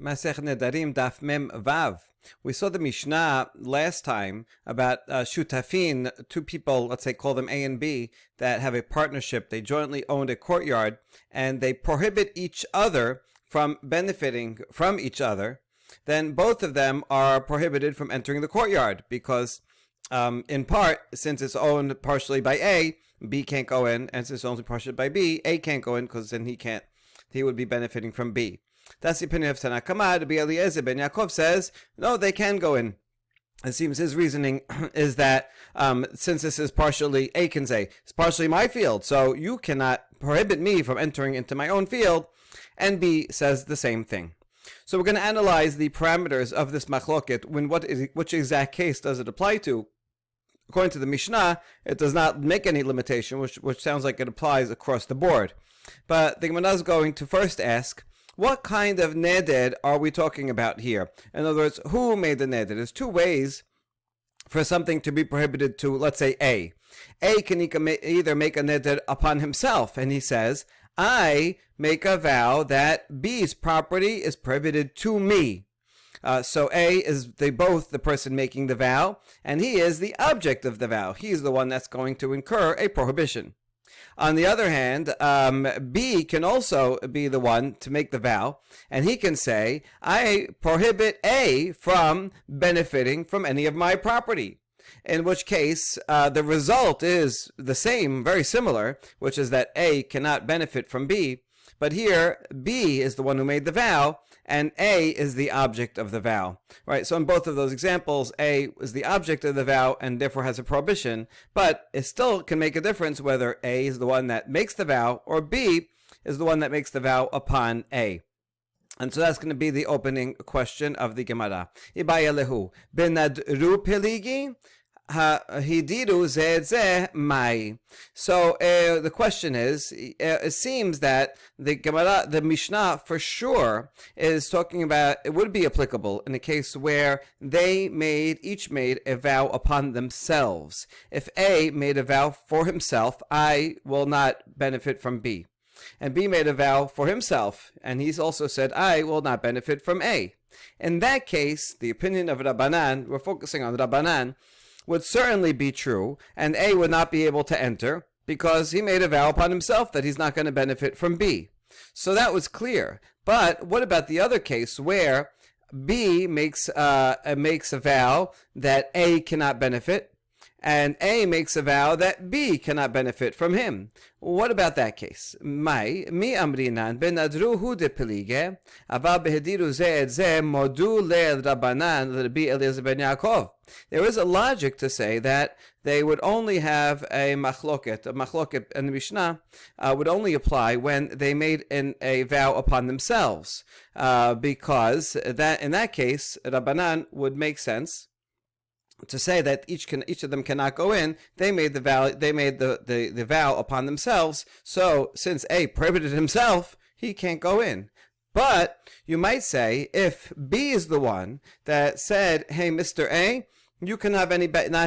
Masech Nedarim Daf Mem Vav. We saw the Mishnah last time about shutafin, two people, let's say call them A and B, that have a partnership. They jointly owned a courtyard, and they prohibit each other from benefiting from each other. Then both of them are prohibited from entering the courtyard because, in part, since it's owned partially by A, B can't go in, and since it's owned partially by B, A can't go in because then he would be benefiting from B. That's the opinion of Tanakama. Rabbi Eliezer ben Yaakov says, no, they can go in. It seems his reasoning is that since this is partially, A can say, it's partially my field, so you cannot prohibit me from entering into my own field, and B says the same thing. So we're going to analyze the parameters of this machloket. Which exact case does it apply to? According to the Mishnah, it does not make any limitation, which sounds like it applies across the board. But the Gemara is going to first ask, what kind of neder are we talking about here? In other words, who made the neder? There's two ways for something to be prohibited to, let's say, A. A can either make a neder upon himself, and he says, I make a vow that B's property is prohibited to me. So A is both the person making the vow, and he is the object of the vow. He's the one that's going to incur a prohibition. On the other hand, B can also be the one to make the vow, and he can say, I prohibit A from benefiting from any of my property. In which case, the result is the same, very similar, which is that A cannot benefit from B. But here, B is the one who made the vow, and A is the object of the vow. Right? So in both of those examples, A is the object of the vow and therefore has a prohibition, but it still can make a difference whether A is the one that makes the vow or B is the one that makes the vow upon A. And so that's going to be the opening question of the Gemara. Ibayalehu benadru peligi hidiru zeh mai. So the question is, it seems that the Gemara, the Mishnah, for sure is talking about, it would be applicable in a case where they each made a vow upon themselves. If A made a vow for himself, I will not benefit from B. And B made a vow for himself, and he's also said, I will not benefit from A. In that case, the opinion of Rabanan, we're focusing on Rabanan, would certainly be true, and A would not be able to enter because he made a vow upon himself that he's not going to benefit from B. So that was clear. But what about the other case where B makes a vow that A cannot benefit, and A makes a vow that B cannot benefit from him? What about that case? Mi amrinan benadruhu de pelige, ava behediru ze et ze modu le Rabanan Rabbi Eliezer ben Yaakov. There is a logic to say that they would only have a machloket in the Mishnah would only apply when they made a vow upon themselves, because that in that case Rabanan would make sense to say that each of them cannot go in. They made the vow. They made the vow upon themselves. So since A prohibited himself, he can't go in. But you might say, if B is the one that said, "Hey, Mr. A, you can not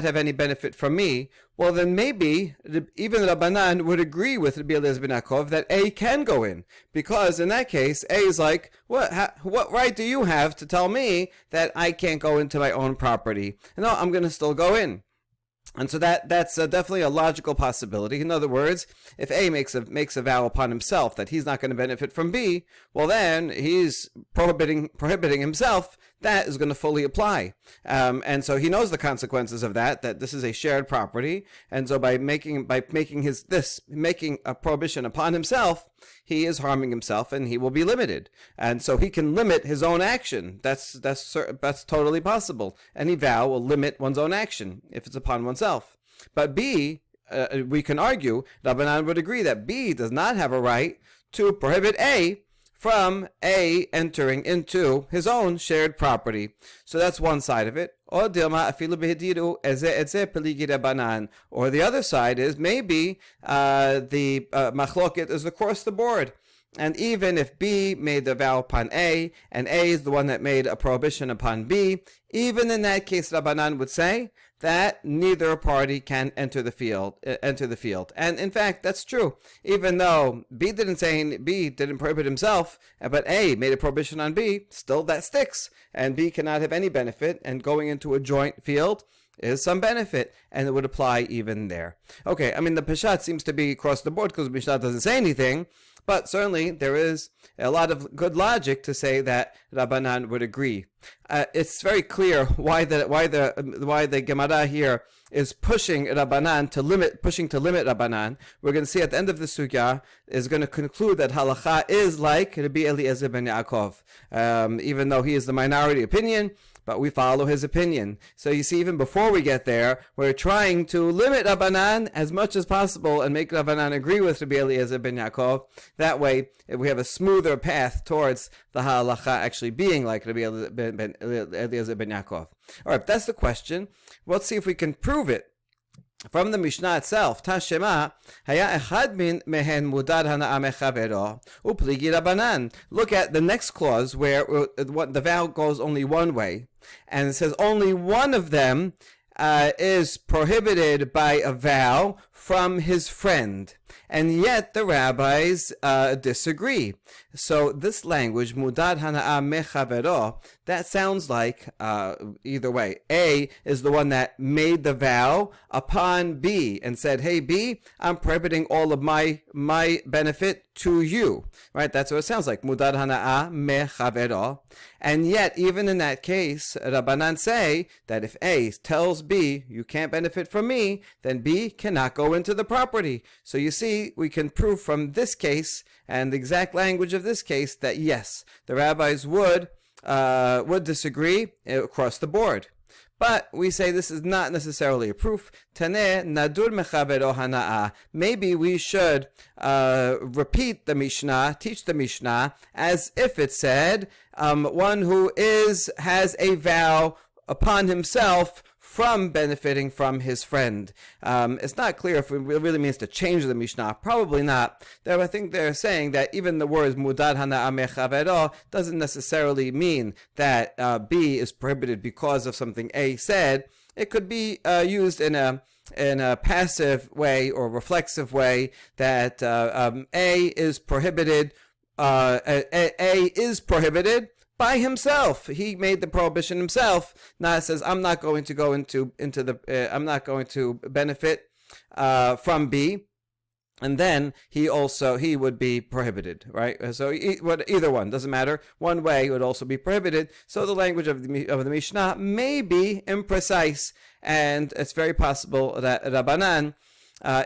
have any benefit from me," well, then maybe even Rabanan would agree with Rabbi Eliezer ben Yaakov that A can go in, because in that case, A is like, what right do you have to tell me that I can't go into my own property? No, I'm going to still go in. And so that's definitely a logical possibility. In other words, if A makes a vow upon himself that he's not going to benefit from B, well then he's prohibiting himself. That is going to fully apply, and so he knows the consequences of that this is a shared property, and so by making a prohibition upon himself, he is harming himself, and he will be limited, and so he can limit his own action. That's totally possible. Any vow will limit one's own action if it's upon oneself. But B, we can argue, Rabanan would agree that B does not have a right to prohibit A from A entering into his own shared property. So that's one side of it. Or the other side is maybe the machloket is across the board. And even if B made the vow upon A, and A is the one that made a prohibition upon B, even in that case, Rabanan would say that neither party can enter the field. And in fact, that's true. Even though B didn't prohibit himself, but A made a prohibition on B, still that sticks. And B cannot have any benefit, and going into a joint field is some benefit, and it would apply even there. Okay, I mean, the Peshat seems to be across the board because Mishnah doesn't say anything, but certainly there is a lot of good logic to say that Rabanan would agree. It's very clear why the Gemara here is pushing Rabanan to limit Rabanan. We're going to see at the end of the sugya is going to conclude that Halakha is like Rabbi Eliezer ben Yaakov, even though he is the minority opinion. But we follow his opinion. So you see, even before we get there, we're trying to limit Rabanan as much as possible and make Rabanan agree with Rabbi Eliezer ben Yaakov. That way, we have a smoother path towards the halakha actually being like Rabbi Eliezer ben Yaakov. All right, that's the question. Let's see if we can prove it. From the Mishnah itself, Tashema, haya echad min mehen mudad hana'a mechavero, upligi Rabanan. Look at the next clause where the vow goes only one way, and it says only one of them is prohibited by a vow from his friend, and yet the rabbis disagree. So this language, mudad hana'a mechavero, that sounds like either way. A is the one that made the vow upon B and said, "Hey B, I'm prohibiting all of my benefit to you." Right? That's what it sounds like. Mudad hana'a mechavero. And yet, even in that case, Rabanan say that if A tells B, "You can't benefit from me," then B cannot go into the property. So you see, we can prove from this case and the exact language of this case that yes, the rabbis would disagree across the board. But we say this is not necessarily a proof. Taneh nadur mechavero hana'a. Maybe we should repeat the Mishnah, teach the Mishnah, as if it said, one who has a vow upon himself from benefiting from his friend. It's not clear if it really means to change the Mishnah. Probably not. I think they're saying that even the words mudad hana'a mechavero doesn't necessarily mean that B is prohibited because of something A said. It could be used in a passive way or reflexive way that A is prohibited. A is prohibited by himself. He made the prohibition himself. Now it says, I'm not going to go I'm not going to benefit from B, and then he would be prohibited, right? So either one doesn't matter. One way would also be prohibited. So the language of the Mishnah may be imprecise, and it's very possible that Rabanan,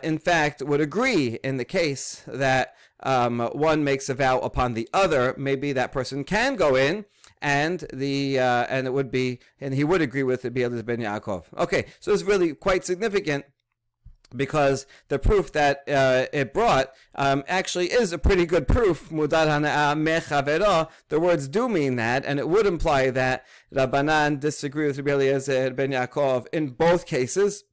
in fact, would agree in the case that one makes a vow upon the other. Maybe that person can go in, and he would agree with Rabbi Eliezer ben Yaakov. Okay, so it's really quite significant, because the proof that it brought actually is a pretty good proof. Mudad hana'a mechavero. The words do mean that, and it would imply that Rabanan disagree with Rabbi Eliezer ben Yaakov in both cases.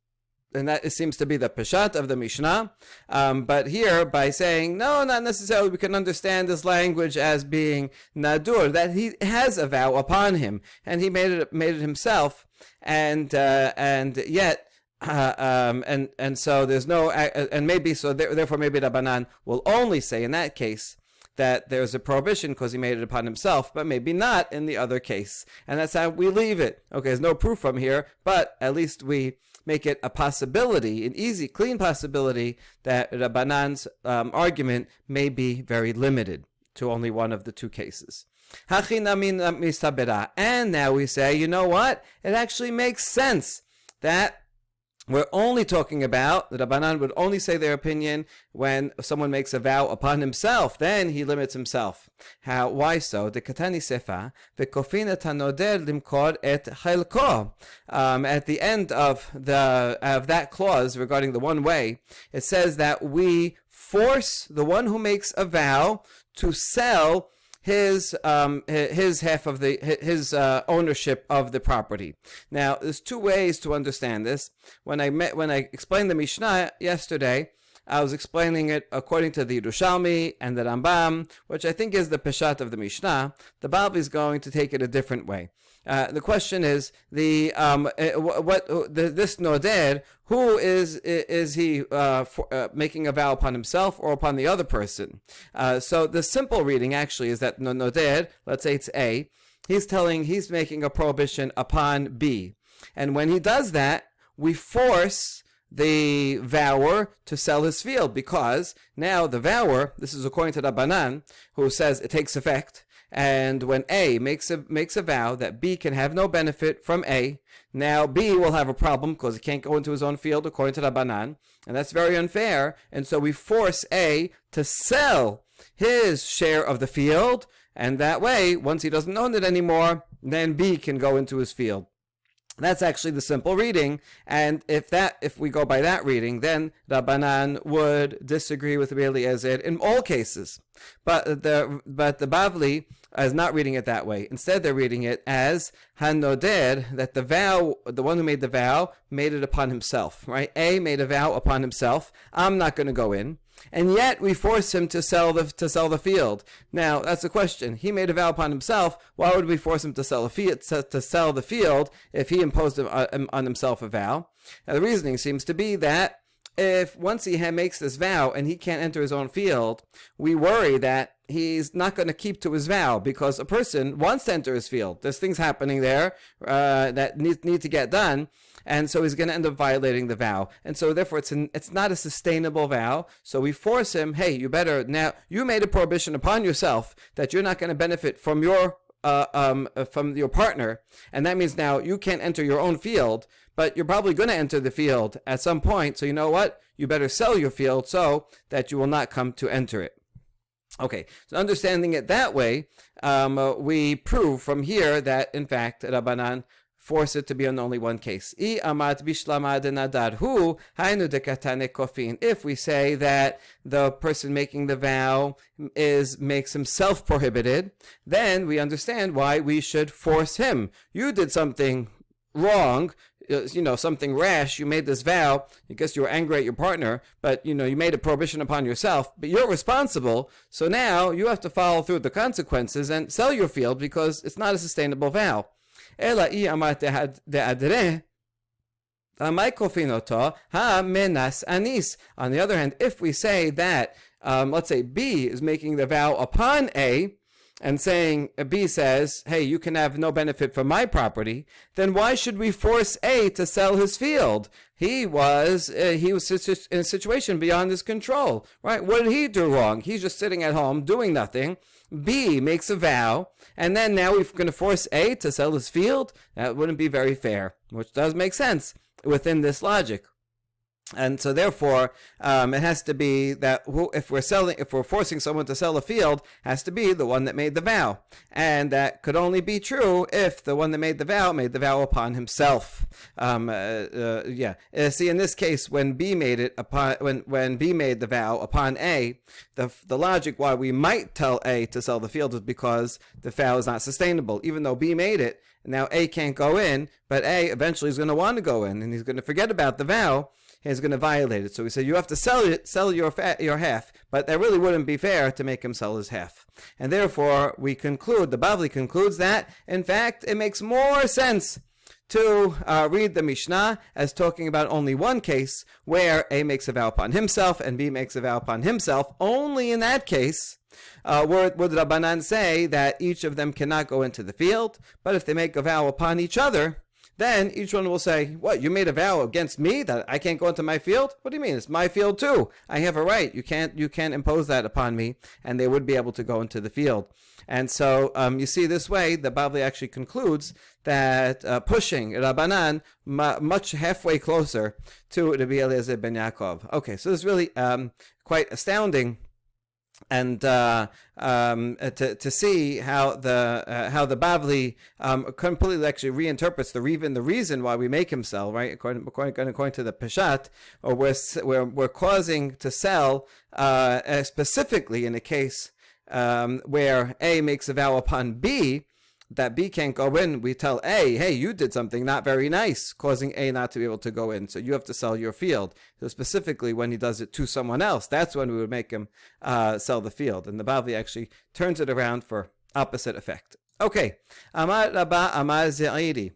And that seems to be the Peshat of the Mishnah. But here, by saying, no, not necessarily, we can understand this language as being Nadur, that he has a vow upon him, and he made it himself, and yet, and so there's no, and maybe, so therefore maybe Rabanan will only say in that case that there's a prohibition because he made it upon himself, but maybe not in the other case. And that's how we leave it. Okay, there's no proof from here, but at least we make it a possibility, an easy, clean possibility, that Rabanan's argument may be very limited to only one of the two cases. And now we say, you know what? It actually makes sense that we're only talking about, the Rabanan would only say their opinion when someone makes a vow upon himself. Then he limits himself. Why so? The Katani Sefa, v'kofina tanoder limkor et chelko. At the end of that clause regarding the one way, it says that we force the one who makes a vow to sell his half of his ownership of the property. Now, there's two ways to understand this. When I explained the Mishnah yesterday, I was explaining it according to the Yerushalmi and the Rambam, which I think is the Peshat of the Mishnah. The Bavli is going to take it a different way. The question is this noder, who is he making a vow upon himself or upon the other person? So the simple reading actually is that noder, let's say it's A, he's making a prohibition upon B, and when he does that, we force the vower to sell his field, because now the vower, this is according to Rabanan, who says it takes effect. And when A makes a vow that B can have no benefit from A, now B will have a problem because he can't go into his own field according to Rabanan, and that's very unfair. And so we force A to sell his share of the field, and that way, once he doesn't own it anymore, then B can go into his field. That's actually the simple reading, and if we go by that reading, then Rabanan would disagree with Rabbi Eliezer in all cases. But the Bavli is not reading it that way. Instead, they're reading it as Hanoder, that the one who made the vow, made it upon himself. Right? A made a vow upon himself. I'm not going to go in. And yet we force him to sell the field. Now that's the question. He made a vow upon himself. Why would we force him to sell the field if he imposed on himself a vow? Now, the reasoning seems to be that if once he makes this vow and he can't enter his own field, we worry that he's not going to keep to his vow, because a person wants to enter his field. There's things happening there that need to get done. And so he's going to end up violating the vow. And so therefore it's not a sustainable vow. So we force him, hey, you made a prohibition upon yourself that you're not going to benefit from your partner. And that means now you can't enter your own field, but you're probably going to enter the field at some point. So you know what? You better sell your field so that you will not come to enter it. Okay, so understanding it that way, we prove from here that, in fact, Rabanan force it to be on only one case. If we say that the person making the vow makes himself prohibited, then we understand why we should force him. You did something wrong, something rash. You made this vow. I guess you were angry at your partner, but you made a prohibition upon yourself, but you're responsible. So now you have to follow through with the consequences and sell your field, because it's not a sustainable vow. On the other hand, if we say that, let's say B is making the vow upon A, and saying, B says, hey, you can have no benefit from my property, then why should we force A to sell his field? He was in a situation beyond his control, right? What did he do wrong? He's just sitting at home doing nothing. B makes a vow, and then now we're going to force A to sell his field? That wouldn't be very fair, which does make sense within this logic. And so therefore, it has to be that if we're forcing someone to sell a field, it has to be the one that made the vow. And that could only be true if the one that made the vow upon himself. See, in this case, when B made it upon, when B made the vow upon A, the logic why we might tell A to sell the field is because the vow is not sustainable. Even though B made it, now A can't go in, but A eventually is going to want to go in, and he's going to forget about the vow. He's going to violate it. So we say you have to sell your half, but that really wouldn't be fair to make him sell his half. And therefore, the Bavli concludes that, in fact, it makes more sense to read the Mishnah as talking about only one case where A makes a vow upon himself and B makes a vow upon himself. Only in that case would Rabanan say that each of them cannot go into the field, but if they make a vow upon each other, then each one will say, what, you made a vow against me that I can't go into my field? What do you mean? It's my field too. I have a right. You can't impose that upon me. And they would be able to go into the field. And so you see this way, the Bavli actually concludes that pushing Rabanan much halfway closer to Rabbi Eliezer ben Yaakov. Okay, so this is really quite astounding. And to see how the Bavli completely actually reinterprets the reason why we make him sell, right? According to the Peshat, or we're causing to sell specifically in a case where A makes a vow upon B. that B can't go in, we tell A, hey, you did something not very nice, causing A not to be able to go in. So you have to sell your field. So specifically when he does it to someone else, that's when we would make him sell the field. And the Bavli actually turns it around for opposite effect. Okay. Amar Rabba Amar Ze'iri.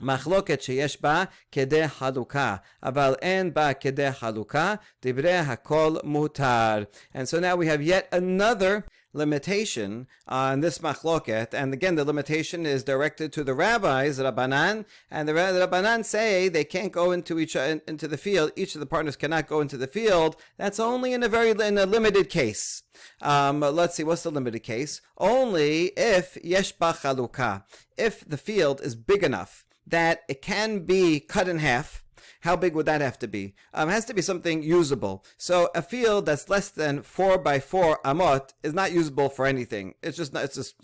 מחלוקת שיש בה כדי חלוקה, אבל אין בה כדי חלוקה, דברי הכל מותר. And so now we have yet another limitation on this machloket, and again the limitation is directed to the rabbis, Rabanan, and the Rabanan say they can't go into the field. Each of the partners cannot go into the field. That's only in a limited case. Let's see, what's the limited case? Only if yesh ba chaluka, if the field is big enough that it can be cut in half. How big would that have to be? It has to be something usable. So a field that's less than 4 by 4 amot is not usable for anything. It's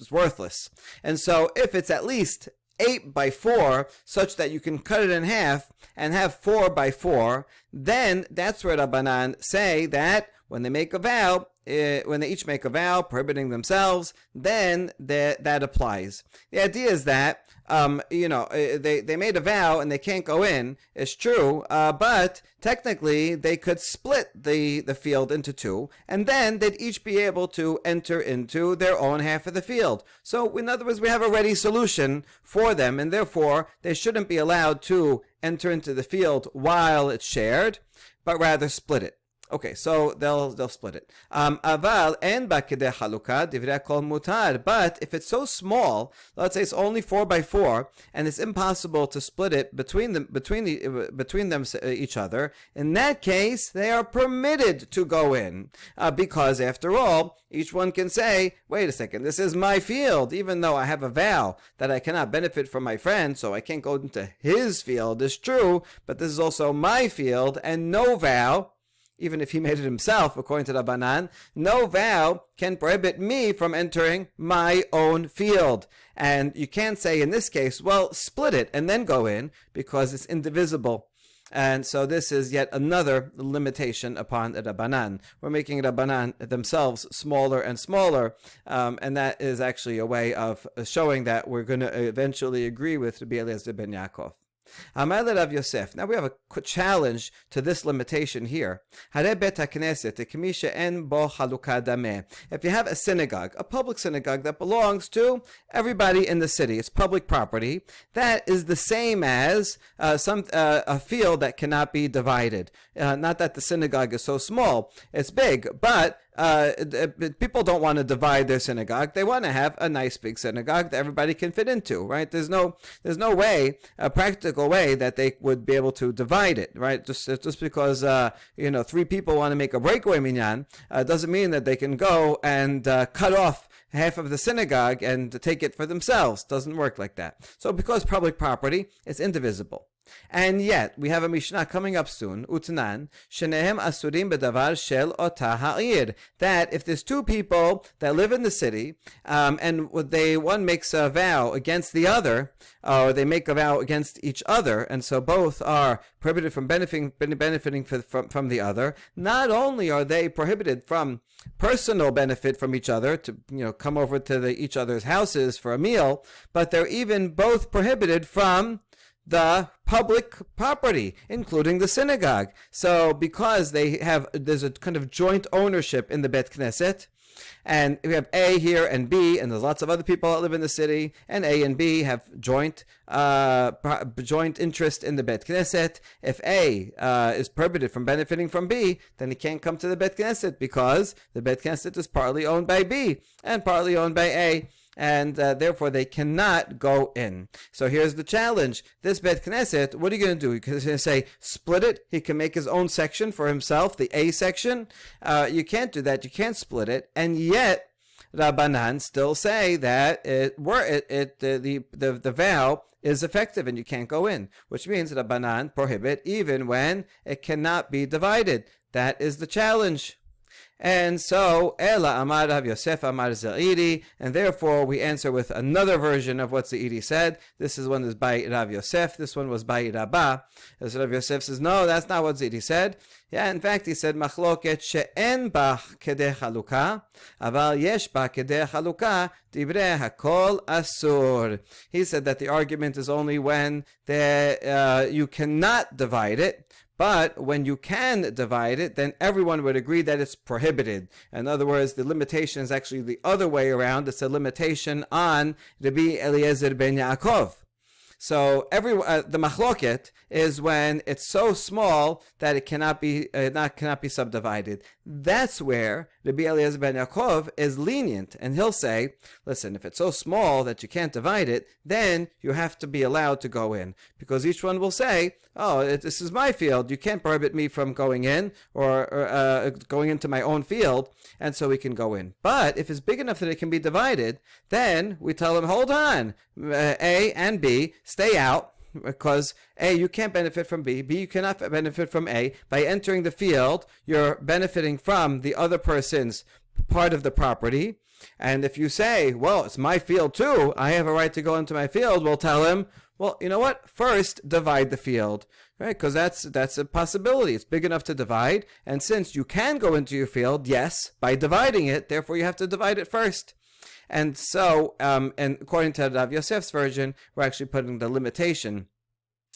worthless. And so if it's at least 8 by 4, such that you can cut it in half and have 4 by 4, then that's where Rabanan say that when they make a vow, when they each make a vow prohibiting themselves, then that applies. The idea is that they made a vow and they can't go in. It's true, but technically they could split the field into two, and then they'd each be able to enter into their own half of the field. So in other words, we have a ready solution for them, and therefore they shouldn't be allowed to enter into the field while it's shared, but rather split it. Okay, so they'll split it. Aval en ba kedei haluka divrei kol mutar. But if it's so small, let's say it's only 4 by 4, and it's impossible to split it between them each other. In that case, they are permitted to go in, because after all, each one can say, "Wait a second, this is my field. Even though I have a vow that I cannot benefit from my friend, so I can't go into his field. It's true, but this is also my field, and no vow." Even if he made it himself, according to Rabanan, no vow can prohibit me from entering my own field. And you can't say in this case, well, split it and then go in, because it's indivisible. And so this is yet another limitation upon Rabanan. We're making Rabanan themselves smaller and smaller, and that is actually a way of showing that we're going to eventually agree with Rabbi Eliezer ben Yaakov. Amar Rav Yosef. Now we have a challenge to this limitation here. If you have a synagogue, a public synagogue that belongs to everybody in the city, it's public property, that is the same as a field that cannot be divided. Not that the synagogue is so small, it's big, but people don't want to divide their synagogue. They want to have a nice big synagogue that everybody can fit into, right? There's no way, a practical way, that they would be able to divide it, right? Just because 3 people want to make a breakaway minyan doesn't mean that they can go and cut off half of the synagogue and take it for themselves. Doesn't work like that. So because public property is indivisible. And yet, we have a Mishnah coming up soon, Utnan, Shenehem Asurim Bedavar Shel Ota Ha'ir, that if there's 2 people that live in the city, and one makes a vow against the other, or they make a vow against each other, and so both are prohibited from benefiting from the other, not only are they prohibited from personal benefit from each other, to come over to each other's houses for a meal, but they're even both prohibited from the public property, including the synagogue. So because there's a kind of joint ownership in the Bet Knesset, and we have A here and B, and there's lots of other people that live in the city, and A and B have joint interest in the Bet Knesset. If A is prohibited from benefiting from B, then he can't come to the Bet Knesset, because the Bet Knesset is partly owned by B and partly owned by A, and therefore they cannot go in. So here's the challenge. This Bet Knesset, what are you going to do? You're going to say, split it. He can make his own section for himself, the A section. You can't do that. You can't split it. And yet, Rabanan still say that the vow is effective and you can't go in, which means Rabanan prohibit even when it cannot be divided. That is the challenge. And so, Ela Amar Rav Yosef Amar Za'iri, and therefore we answer with another version of what Za'iri said. This is one is by Rav Yosef, this one was by Rabbi. As Rav Yosef says, no, that's not what Za'iri said. Yeah, in fact, he said, Machloket she'en ba kedei chalukah, aval yesh ba kedei chalukah, divrei hakol asur. He said that the argument is only when you cannot divide it, but when you can divide it, then everyone would agree that it's prohibited. In other words, the limitation is actually the other way around. It's a limitation on Rabbi Eliezer ben Yaakov. So the machloket is when it's so small that it cannot be subdivided. That's where Rabbi Eliezer ben Yaakov is lenient, and he'll say, listen, if it's so small that you can't divide it, then you have to be allowed to go in, because each one will say, oh, this is my field, you can't prohibit me from going in or going into my own field, and so we can go in. But if it's big enough that it can be divided, then we tell them, hold on, A and B, stay out, because A, you can't benefit from B, B, you cannot benefit from A. By entering the field, you're benefiting from the other person's part of the property. And if you say, well, it's my field too, I have a right to go into my field, we'll tell him, well, you know what? First, divide the field, right? Because that's a possibility. It's big enough to divide. And since you can go into your field, yes, by dividing it, therefore you have to divide it first. And so, and according to Rav Yosef's version, we're actually putting the limitation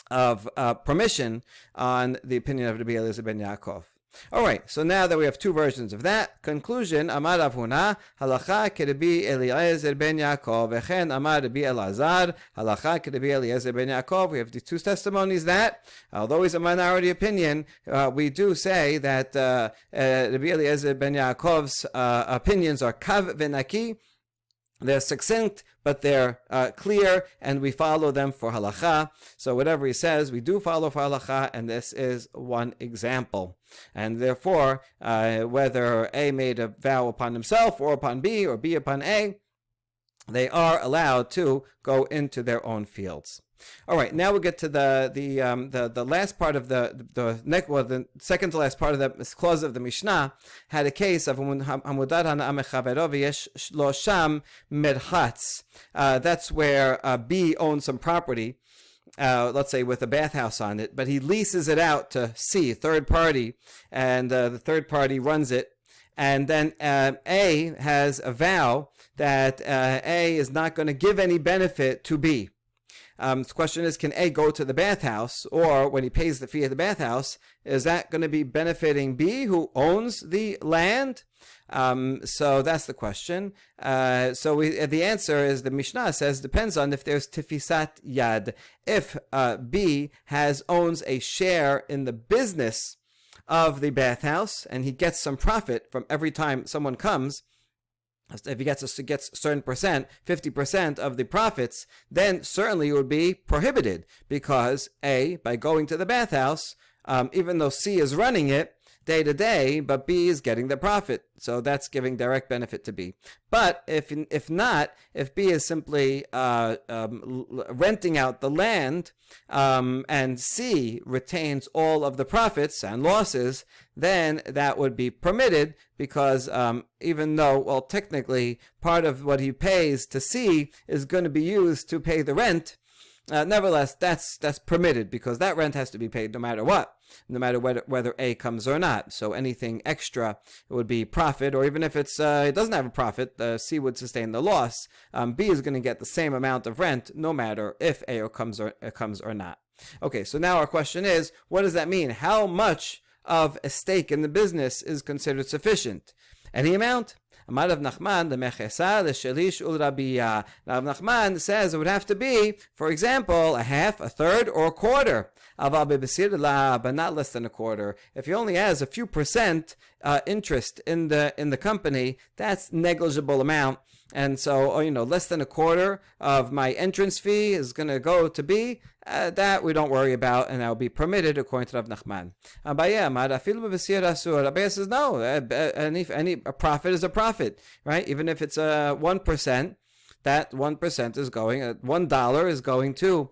of permission on the opinion of Rabbi Eliezer ben Yaakov. All right, so now that we have two versions of that, conclusion, Amar Rav Huna, Halakha Rabbi Eliezer ben Yaakov, Echen Amar Rabbi Elazar, Halakha Rabbi Eliezer ben Yaakov. We have the two testimonies that, although it's a minority opinion, we do say that Rabbi Eliezer ben Yaakov's opinions are kav v'naki. They're succinct, but they're clear, and we follow them for halakha. So whatever he says, we do follow for halakha, and this is one example. And therefore, whether A made a vow upon himself, or upon B, or B upon A, they are allowed to go into their own fields. All right, now we get to the last part of the second to last part of the clause of the Mishnah. Had a case of hamudar hana'am echavero v'yesh lo sham merchatz. That's where B owns some property, let's say with a bathhouse on it, but he leases it out to C, third party, and the third party runs it. And then A has a vow that A is not going to give any benefit to B. The question is, can A go to the bathhouse, or when he pays the fee at the bathhouse, is that going to be benefiting B, who owns the land? So that's the question. The answer is, the Mishnah says, depends on if there's tifisat yad. If B owns a share in the business of the bathhouse, and he gets some profit from every time someone comes, if he gets a certain percent, 50% of the profits, then certainly it would be prohibited, because A, by going to the bathhouse, even though C is running it day to day, but B is getting the profit, so that's giving direct benefit to B. But if B is simply renting out the land, and C retains all of the profits and losses, then that would be permitted, because even though, well, technically part of what he pays to C is going to be used to pay the rent, nevertheless, that's permitted, because that rent has to be paid no matter what, no matter whether A comes or not. So anything extra would be profit, or even if it doesn't have a profit, C would sustain the loss. B is going to get the same amount of rent no matter if A comes or not. Okay, so now our question is, what does that mean? How much of a stake in the business is considered sufficient? Any amount? Amar Rav Nachman, the mechesa, the shelish ul rabiyah. Rav Nachman says it would have to be, for example, a half, a third, or a quarter. Aval bebesir la, but not less than a quarter. If he only has a few percent interest in the company, that's negligible amount. And so, less than a quarter of my entrance fee is going to go to B. That we don't worry about, and that will be permitted according to Rav Nachman. Abaye says no. Any profit is a profit, right? Even if it's 1%. that 1% is going, $1 is going to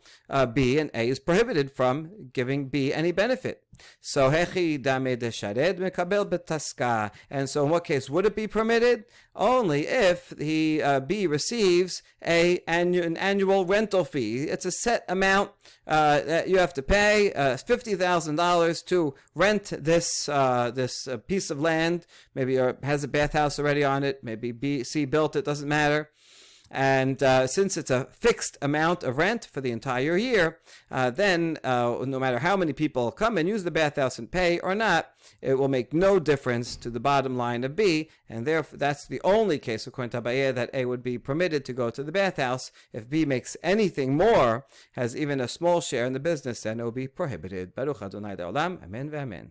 B, and A is prohibited from giving B any benefit. So hechi dame de shared mekabel betaska. And so in what case would it be permitted? Only if the B receives an annual rental fee. It's a set amount that you have to pay, $50,000 to rent this piece of land. Maybe it has a bathhouse already on it. Maybe B, C built it. Doesn't matter. And since it's a fixed amount of rent for the entire year, then no matter how many people come and use the bathhouse and pay or not, it will make no difference to the bottom line of B, and therefore that's the only case, according to Abaye, that A would be permitted to go to the bathhouse. If B makes anything more, has even a small share in the business, then it will be prohibited. Baruch Adonai Le'olam, Amen ve'amen.